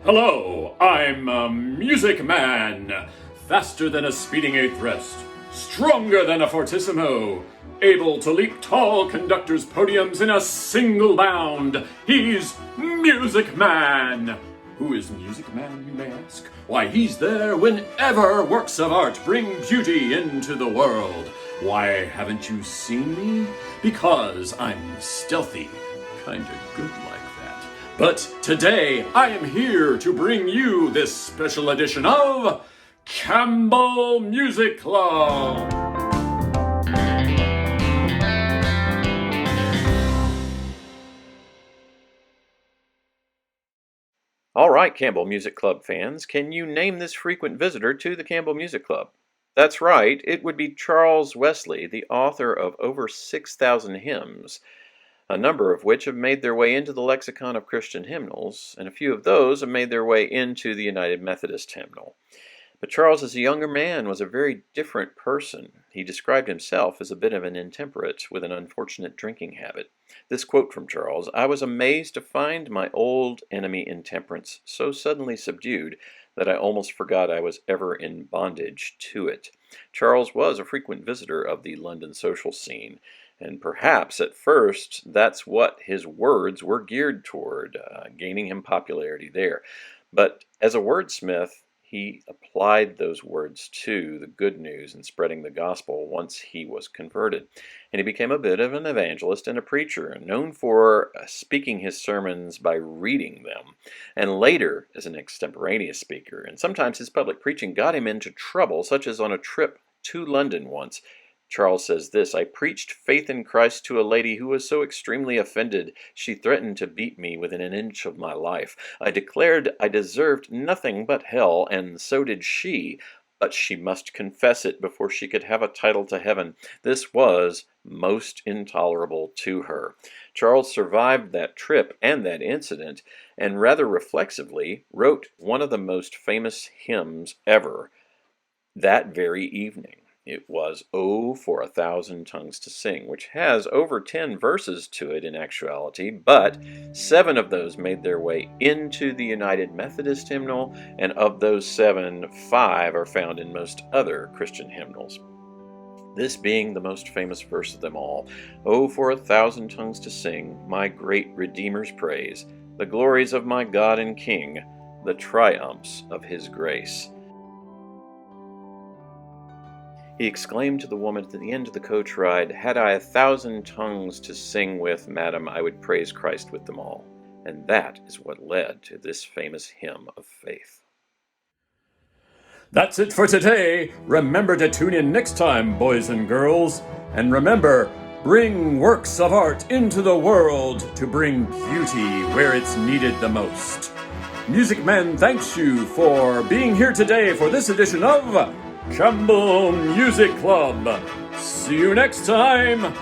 Hello, I'm a music man, faster than a speeding eighth rest, stronger than a fortissimo, able to leap tall conductors' podiums in a single bound. He's Music Man. Who is Music Man, you may ask? Why, he's there whenever works of art bring beauty into the world. Why haven't you seen me? Because I'm stealthy, kinda good like that. But today, I am here to bring you this special edition of Campbell Music Club. All right, Campbell Music Club fans, can you name this frequent visitor to the Campbell Music Club? That's right, it would be Charles Wesley, the author of over 6,000 hymns, a number of which have made their way into the lexicon of Christian hymnals, and a few of those have made their way into the United Methodist hymnal. But Charles, as a younger man, was a very different person. He described himself as a bit of an intemperate with an unfortunate drinking habit. This quote from Charles: "I was amazed to find my old enemy intemperance so suddenly subdued that I almost forgot I was ever in bondage to it." Charles was a frequent visitor of the London social scene, and perhaps at first that's what his words were geared toward, gaining him popularity there. But as a wordsmith, he applied those words to the good news and spreading the gospel once he was converted. And he became a bit of an evangelist and a preacher, known for speaking his sermons by reading them, and later as an extemporaneous speaker. And sometimes his public preaching got him into trouble, such as on a trip to London once. Charles says this: "I preached faith in Christ to a lady who was so extremely offended she threatened to beat me within an inch of my life. I declared I deserved nothing but hell, and so did she, but she must confess it before she could have a title to heaven. This was most intolerable to her." Charles survived that trip and that incident, and rather reflexively wrote one of the most famous hymns ever that very evening. It was "Oh, for a Thousand Tongues to Sing," which has over 10 verses to it in actuality, but 7 of those made their way into the United Methodist hymnal, and of those 7, 5 are found in most other Christian hymnals. This being the most famous verse of them all: "Oh, for a thousand tongues to sing my great Redeemer's praise, the glories of my God and King, the triumphs of his grace." He exclaimed to the woman at the end of the coach ride, "Had I 1,000 tongues to sing with, madam, I would praise Christ with them all." And that is what led to this famous hymn of faith. That's it for today. Remember to tune in next time, boys and girls. And remember, bring works of art into the world to bring beauty where it's needed the most. Music Man thanks you for being here today for this edition of Campbell Music Club. See you next time.